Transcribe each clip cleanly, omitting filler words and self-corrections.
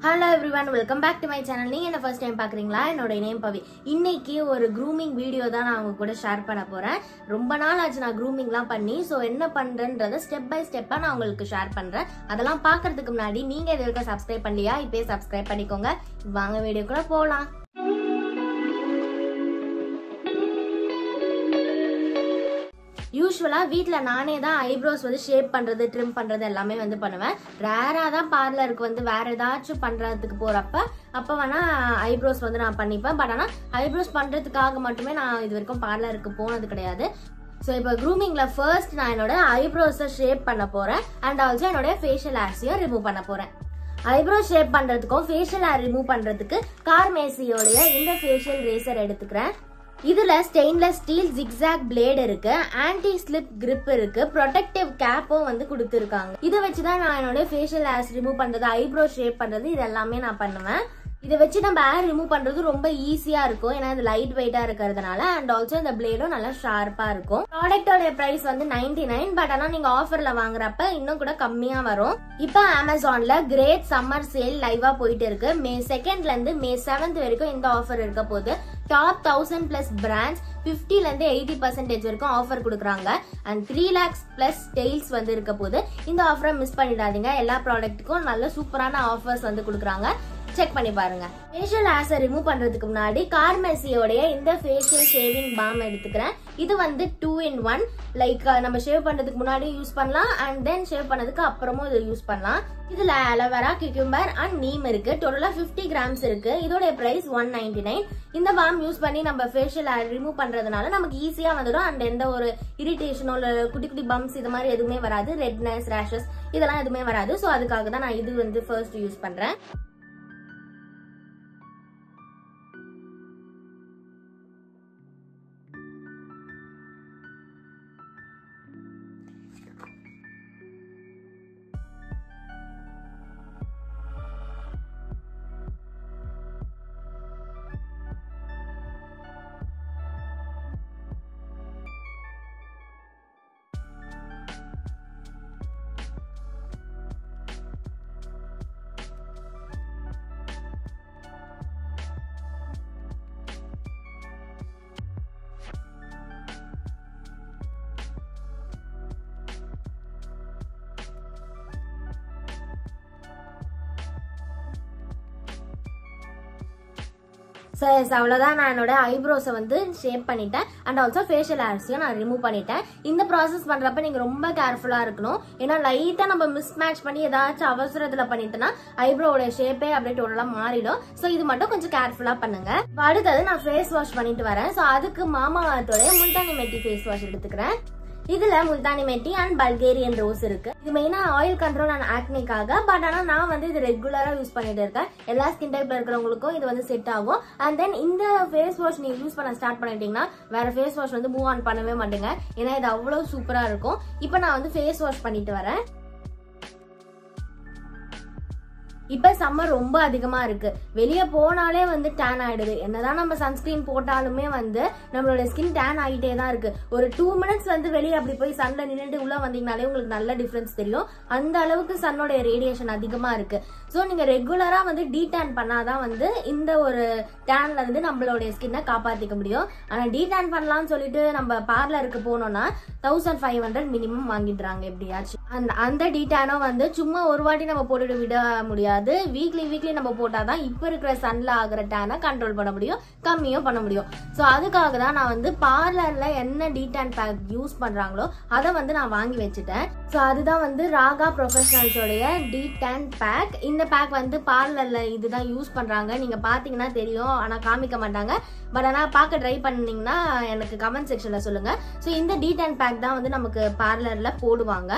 Hello everyone, welcome back to my channel. நீங்க என்ன first time பாக்குறீங்களா? என்னோட நேம் பவி. இன்னைக்கு ஒரு grooming வீடியோ தான் நான் உங்க கூட ஷேர் பண்ண போறேன். ரொம்ப நாள் ஆச்சு நான் groomingலாம் பண்ணி, சோ என்ன பண்றேன்றத ஸ்டெப் பை ஸ்டெப்பா நான் உங்களுக்கு ஷேர் பண்றேன். அதெல்லாம் பார்க்கிறதுக்கு முன்னாடி நீங்க இது வரைக்கும் subscribe பண்ணலையா? இப்பவே subscribe பண்ணிக்கோங்க. வாங்க வீடியோக்குள்ள போலாம். யூசுவலா வீட்ல நானே தான் ஐப்ரோஸ் வந்து ஷேப் பண்றது ட்ரிம் பண்றது எல்லாமே வந்து பண்ணுவேன். ரேரா தான் பார்லருக்கு வந்து வேற ஏதாச்சும் பண்றதுக்கு அப்ப வேணா ஐப்ரோஸ் வந்து நான் பண்ணிப்பேன். பட் ஆனா ஐப்ரோஸ் பண்றதுக்காக மட்டுமே நான் இது வரைக்கும் பார்லருக்கு போனது கிடையாது. ஸோ இப்போ க்ரூமிங்ல ஃபர்ஸ்ட் நான் என்னோட ஐப்ரோஸை ஷேப் பண்ண போறேன் அண்ட் ஆல்சோ என்னோட ஃபேஷியல் ஹேர்ஸையும் ரிமூவ் பண்ண போறேன். ஐப்ரோ ஷேப் பண்றதுக்கும் ஃபேஷியல் ஹேர் ரிமூவ் பண்றதுக்கு கார்மேசியோடைய இந்த ஃபேஷியல் ரேசர் எடுத்துக்கிறேன். இதுல ஸ்டெயின்லெஸ் ஸ்டீல் ஜிக்ஸாக் பிளேட் இருக்கு, ஆன்டி ஸ்லிப் கிரிப் இருக்கு, ப்ரொடெக்டிவ் கேப்பும் வந்து கொடுத்துருக்காங்க. இதை வச்சுதான் நான் என்னோட ஃபேஷியல் ஹேர்ஸ் ரிமூவ் பண்றது, ஐப்ரோ ஷேப் பண்றது இது எல்லாமே நான் பண்ணுவேன். இதை வச்சு நம்ம ஹேர் ரிமூவ் பண்றது ரொம்ப ஈஸியா இருக்கும், ஏன்னா இது லைட் வெயிட்டா இருக்கிறதுனால. அண்ட் ஆல்சோ இந்த பிளேடும் நல்லா ஷார்ப்பா இருக்கும். ப்ராடக்டோட பிரைஸ் வந்து 99, பட் ஆனா நீங்க ஆஃபர்ல வாங்குறப்ப இன்னும் கூட கம்மியா வரும். இப்ப அமேசான்ல கிரேட் சம்மர் சேல் லைவா போயிட்டு இருக்கு. May 2nd இருந்து May 7th வரைக்கும் இந்த ஆஃபர் இருக்க போது. டாப் 1000+ பிராண்ட்ஸ் 50ல இருந்து 80% வரைக்கும் ஆஃபர் கொடுக்குறாங்க. அண்ட் 3 lakhs+ டெய்ல்ஸ் வந்து இருக்க போது. இந்த ஆஃபரை மிஸ் பண்ணிடாதீங்க. எல்லா ப்ராடக்ட்டுக்கும் நல்ல சூப்பரான ஆஃபர்ஸ் வந்து கொடுக்குறாங்க, செக் பண்ணி பாருங்க. ஃபேஷியல் ஹேர்ஸை ரிமூவ் பண்றதுக்கு முன்னாடி கார்மெசியோடைய இந்த ஃபேஷியல் ஷேவிங் பாம் எடுத்துக்கிறேன். இது வந்து 2-in-1, லைக் நம்ம ஷேவ் பண்றதுக்கு முன்னாடி யூஸ் பண்ணலாம் அண்ட் தென் ஷேவ் பண்ணதுக்கு அப்புறமும் இதை யூஸ் பண்ணலாம். இதுல அலோவேரா, கியூக்கும்பர் அண்ட் நீம் இருக்கு. டோட்டலா 50 கிராம்ஸ் இருக்கு. இதோட பிரைஸ் 199. இந்த பாம் யூஸ் பண்ணி நம்ம ஃபேஷியல் ஹேர் ரிமூவ் பண்றதுனால நமக்கு ஈஸியா வந்துடும் அண்ட் எந்த ஒரு இரிட்டேஷனோ இல்ல குட்டி குட்டி பம்ப்ஸ் இது மாதிரி எதுவுமே வராது. ரெட்னஸ், ரேஷஸ் இதெல்லாம் எதுவுமே வராது. ஸோ அதுக்காக தான் நான் இது வந்து ஃபர்ஸ்ட் யூஸ் பண்றேன். ஸோ அவ்வளோதான், நான் என்னோட ஐப்ரோஸை வந்து ஷேப் பண்ணிட்டேன் அண்ட் ஆல்சோ ஃபேஷியல் ஹேர்ஸையும் நான் ரிமூவ் பண்ணிட்டேன். இந்த ப்ராசஸ் பண்றப்ப நீங்க ரொம்ப கேர்ஃபுல்லா இருக்கணும், ஏன்னா லைட்டா நம்ம மிஸ் மேட்ச் பண்ணி ஏதாச்சும் அவசரத்துல பண்ணிட்டோம்னா ஐப்ரோவோட ஷேப்பே அப்படியே டோட்டலா மாறிடும். ஸோ இது மட்டும் கொஞ்சம் கேர்ஃபுல்லா பண்ணுங்க. அடுத்தது நான் ஃபேஸ் வாஷ் பண்ணிட்டு வரேன். ஸோ அதுக்கு மாமா அர்த்தோட முல்தானி மெட்டி ஃபேஸ் வாஷ் எடுத்துக்கிறேன். இதுல முல்தானி மெட்டி அண்ட் பல்கேரியன் ரோஸ் இருக்கு. இது மெயினா ஆயில் கண்ட்ரோல் அண்ட் ஆக்னிக்காக, பட் ஆனா நான் வந்து இது ரெகுலரா யூஸ் பண்ணிட்டு இருக்கேன். எல்லா ஸ்கின் டைப்ல இருக்கிறவங்களுக்கும் இது வந்து செட் ஆகும். அண்ட் தென் இந்த ஃபேஸ் வாஷ் நீங்க யூஸ் பண்ண ஸ்டார்ட் பண்ணிட்டீங்கன்னா வேற ஃபேஸ் வாஷ் வந்து மூவ் ஆன் பண்ணவே மாட்டீங்க, ஏன்னா இது அவ்வளவு சூப்பரா இருக்கும். இப்போ நான் வந்து ஃபேஸ் வாஷ் பண்ணிட்டு வரேன். இப்ப சம்மர் ரொம்ப அதிகமா இருக்கு, வெளியே போனாலே வந்து டேன் ஆயிடுது. என்னதான் நம்ம சன்ஸ்கிரீன் போட்டாலுமே வந்து நம்மளோட ஸ்கின் டேன் ஆகிட்டே தான் இருக்கு. ஒரு 2 minutes வந்து வெளியே அப்படி போய் சன்ல நின்றுட்டு உள்ள வந்தீங்கனாலே உங்களுக்கு நல்ல டிஃபரன்ஸ் தெரியும். அந்த அளவுக்கு சன்னோட ரேடியேஷன் அதிகமா இருக்கு. ஸோ நீங்க ரெகுலரா வந்து டீடேன் பண்ணாதான் வந்து இந்த ஒரு டேன்ல இருந்து நம்மளுடைய ஸ்கின்னை காப்பாத்திக்க முடியும். ஆனா டீடேன் பண்ணலாம்னு சொல்லிட்டு நம்ம பார்லருக்கு போனோம்னா 1500 மினிமம் வாங்கிடுறாங்க எப்படியாச்சும். அந்த டீடேனும் வந்து சும்மா ஒரு வாட்டி நம்ம போட்டுட்டு விட முடியாது. வீக்லி நம்ம போட்டாதான் இப்ப இருக்கிற சன்ல ஆகிற டேனை கண்ட்ரோல் பண்ண முடியும், கம்மியும் பண்ண முடியும். சோ அதுக்காக தான் நான் வந்து பார்லர்ல என்ன டீடான் பேக் யூஸ் பண்றாங்களோ அதை வந்து நான் வாங்கி வச்சுட்டேன். சோ அதுதான் வந்து ராகா ப்ரொஃபஷனல்ஸோடைய டீடான் பேக். இந்த பேக் வந்து பார்லர்ல இதுதான் யூஸ் பண்றாங்க, நீங்க பாத்தீங்கன்னா தெரியும், ஆனா காமிக்க மாட்டாங்க. பட் ஆனா பார்க்க ட்ரை பண்ணீங்கன்னா எனக்கு கமெண்ட் செக்ஷன்ல சொல்லுங்க. ஸோ இந்த டீடான் பேக் தான் வந்து நமக்கு பார்லர்ல போடுவாங்க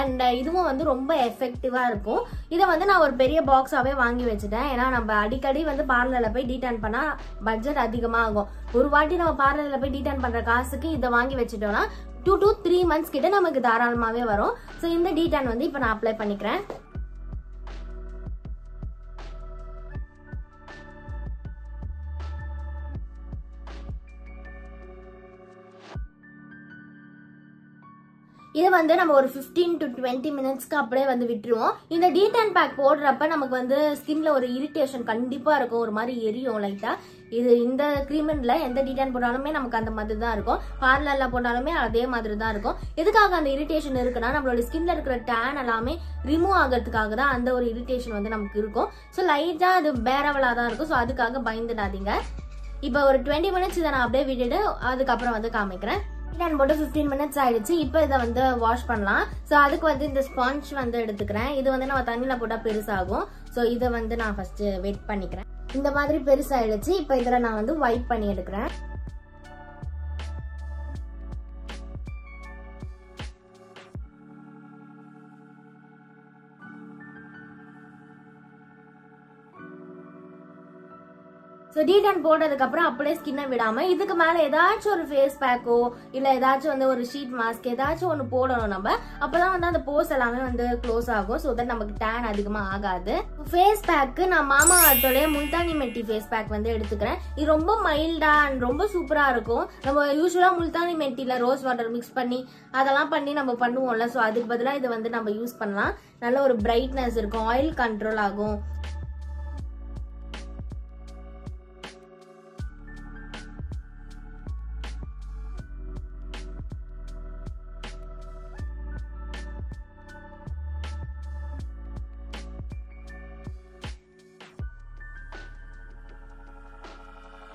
அண்ட் இதுவும் வந்து ரொம்ப எஃபெக்டிவா இருக்கும். இதை வந்து நான் ஒரு பெரிய பாக்ஸாவே வாங்கி வச்சுட்டேன், ஏன்னா நம்ம அடிக்கடி வந்து பார்லர்ல போய் டீடான் பண்ணா பட்ஜெட் அதிகமா ஆகும். ஒரு வாட்டி நம்ம பார்லர்ல போய் டீடான் பண்ற காசுக்கு இதை வாங்கி வச்சுட்டோம்னா 2 to 3 months கிட்ட நமக்கு தாராளமாவே வரும். ஸோ இந்த டீடான் வந்து இப்போ நான் அப்ளை பண்ணிக்கிறேன். இது வந்து நம்ம ஒரு 15 to 20 மினிட்ஸ்க்கு அப்படியே வந்து விட்டுருவோம். இந்த டீடான் பேக் போடுறப்ப நமக்கு வந்து ஸ்கின்ல ஒரு இரிட்டேஷன் கண்டிப்பா இருக்கும், ஒரு மாதிரி எரியும் லைட்டா. இது இந்த கிரீம்ல எந்த டீடான் போட்டாலுமே நமக்கு அந்த மாதிரி தான் இருக்கும், பார்லர்ல போட்டாலுமே அதே மாதிரி தான் இருக்கும். எதுக்காக அந்த இரிட்டேஷன் இருக்குன்னா நம்மளோட ஸ்கின்ல இருக்கிற டேன் எல்லாமே ரிமூவ் ஆகிறதுக்காக தான் அந்த ஒரு இரிட்டேஷன் வந்து நமக்கு இருக்கும். ஸோ லைட்டா அது பேரவலா தான் இருக்கும். ஸோ அதுக்காக பயந்துடாதீங்க. இப்போ ஒரு 20 மினிட்ஸ் இதை நான் அப்படியே விட்டுட்டு அதுக்கப்புறம் வந்து காமிக்கிறேன். டீடான் போட்டு 15 மினிட்ஸ் ஆயிடுச்சு. இப்போ இதை வந்து வாஷ் பண்ணலாம். ஸோ அதுக்கு வந்து இந்த ஸ்பாஞ்ச் வந்து எடுத்துக்கிறேன். இது வந்து நம்ம தண்ணியில் போட்டால் பெருசாகும். ஸோ இதை வந்து நான் ஃபர்ஸ்ட் வெயிட் பண்ணிக்கிறேன். இந்த மாதிரி பெருசாயிடுச்சு. இப்போ இதில் நான் வந்து வைப் பண்ணி எடுக்கிறேன். ஸோ டீடான் போட்டதுக்கு அப்புறம் அப்படியே ஸ்கின்னை விடாம இதுக்கு மேல ஏதாச்சும் ஒரு ஃபேஸ் பேக்கோ இல்ல ஏதாச்சும் வந்து ஒரு ஷீட் மாஸ்க் ஏதாச்சும் ஒன்று போடணும் நம்ம. அப்பதான் வந்து அந்த போர்ஸ் எல்லாமே வந்து க்ளோஸ் ஆகும். ஸோ தட் நமக்கு டேன் அதிகமா ஆகாது. ஃபேஸ் பேக்கு நான் மாமா அர்த்தோடைய முல்தானி மெட்டி ஃபேஸ் பேக் வந்து எடுத்துக்கிறேன். இது ரொம்ப மைல்டா அண்ட் ரொம்ப சூப்பரா இருக்கும். நம்ம யூஸ்வலா முல்தானி மெட்டில ரோஸ் வாட்டர் மிக்ஸ் பண்ணி அதெல்லாம் பண்ணி நம்ம பண்ணுவோம்ல. ஸோ அதுக்கு பதிலாக இதை வந்து நம்ம யூஸ் பண்ணலாம். நல்ல ஒரு பிரைட்னஸ் இருக்கும், ஆயில் கண்ட்ரோல் ஆகும்.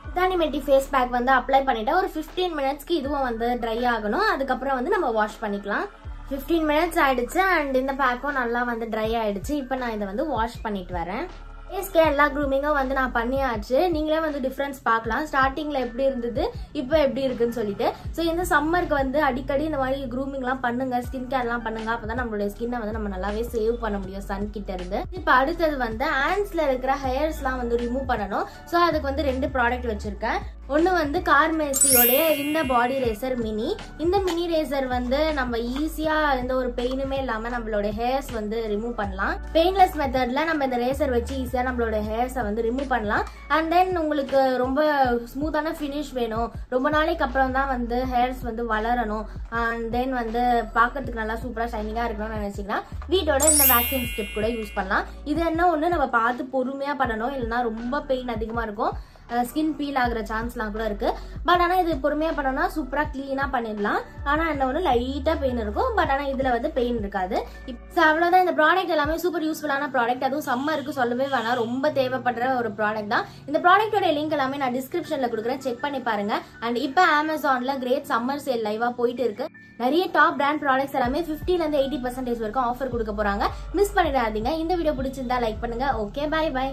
முல்தானி மெட்டி ஃபேஸ் பேக் வந்து அப்ளை பண்ணிட்டு ஒரு 15 மினிட்ஸ்க்கு இதுவும் வந்து ட்ரை ஆகணும். அதுக்கப்புறம் வந்து நம்ம வாஷ் பண்ணிக்கலாம். 15 மினிட்ஸ் ஆயிடுச்சு அண்ட் இந்த பேக்கும் நல்லா வந்து ட்ரை ஆயிடுச்சு. இப்போ நான் இதை வந்து வாஷ் பண்ணிட்டு வரேன். ஃபேஸ்க்கு எல்லா க்ரூமிங்கும் வந்து நான் பண்ணியாச்சு. நீங்களே வந்து டிஃப்ரென்ஸ் பார்க்கலாம், ஸ்டார்டிங்ல எப்படி இருந்தது இப்போ எப்படி இருக்குன்னு சொல்லிட்டு. ஸோ இந்த சம்மருக்கு வந்து அடிக்கடி இந்த மாதிரி க்ரூமிங்லாம் பண்ணுங்க, ஸ்கின் கேர்லாம் பண்ணுங்க. அப்பதான் நம்மளுடைய ஸ்கின்னை வந்து நம்ம நல்லாவே சேவ் பண்ண முடியும் சன் கிட்ட இருந்து. இப்போ அடுத்தது வந்து ஹேண்ட்ஸ்ல இருக்கிற ஹேர்ஸ்லாம் வந்து ரிமூவ் பண்ணணும். ஸோ அதுக்கு வந்து 2 ப்ராடக்ட் வச்சிருக்கேன். ஒன்று வந்து கார்மேசியோடைய இந்த பாடி ரேசர் மினி. இந்த மினி ரேசர் வந்து நம்ம ஈஸியா எந்த ஒரு பெயினுமே இல்லாம நம்மளோட ஹேர்ஸ் வந்து ரிமூவ் பண்ணலாம். பெயின்லெஸ் மெத்தட்ல நம்ம இந்த ரேசர் வச்சு ஈஸியா நம்மளோட ஹேர்ஸை வந்து ரிமூவ் பண்ணலாம். அண்ட் தென் உங்களுக்கு ரொம்ப ஸ்மூத்தான ஃபினிஷ் வேணும், ரொம்ப நாளைக்கு அப்புறம் தான் வந்து ஹேர்ஸ் வந்து வளரணும், அண்ட் தென் வந்து பார்க்கறதுக்கு நல்லா சூப்பரா ஷைனிங்கா இருக்கணும்னு நினைச்சீங்கன்னா வீட்டோட இந்த வேக்சிங் ஸ்டெப் கூட யூஸ் பண்ணலாம். இது என்ன ஒன்று நம்ம பார்த்து பொறுமையா பண்ணணும், இல்லைன்னா ரொம்ப பெயின் அதிகமா இருக்கும், ஸ்கின் பீல் ஆகுற சான்ஸ்லாம் கூட இருக்கு. பட் ஆனால் இது பொறுமையாக பண்ணோம்னா சூப்பராக க்ளீனாக பண்ணிடலாம். ஆனால் என்ன ஒன்று லைட்டாக பெயின் இருக்கும், பட் ஆனால் இதில் வந்து பெயின் இருக்காது. இப்போ அவ்வளோதான். இந்த ப்ராடக்ட் எல்லாமே சூப்பர் யூஸ்ஃபுல்லான ப்ராடக்ட். அதுவும் சம்மருக்கு சொல்லவே வேணாம், ரொம்ப தேவைப்படுற ஒரு ப்ராடக்ட் தான். இந்த ப்ராடக்டோட லிங்க் எல்லாமே நான் டிஸ்கிரிப்ஷனில் கொடுக்குறேன், செக் பண்ணி பாருங்க. அண்ட் இப்போ அமேசான்ல கிரேட் சம்மர் சேல் லைவா போயிட்டு இருக்கு. நிறைய டாப் பிராண்ட் ப்ராடக்ட்ஸ் எல்லாமே 50% 80% வரைக்கும் ஆஃபர் கொடுக்க போறாங்க. மிஸ் பண்ணிடாதீங்க. இந்த வீடியோ பிடிச்சிருந்தா லைக் பண்ணுங்க. Okay, bye by.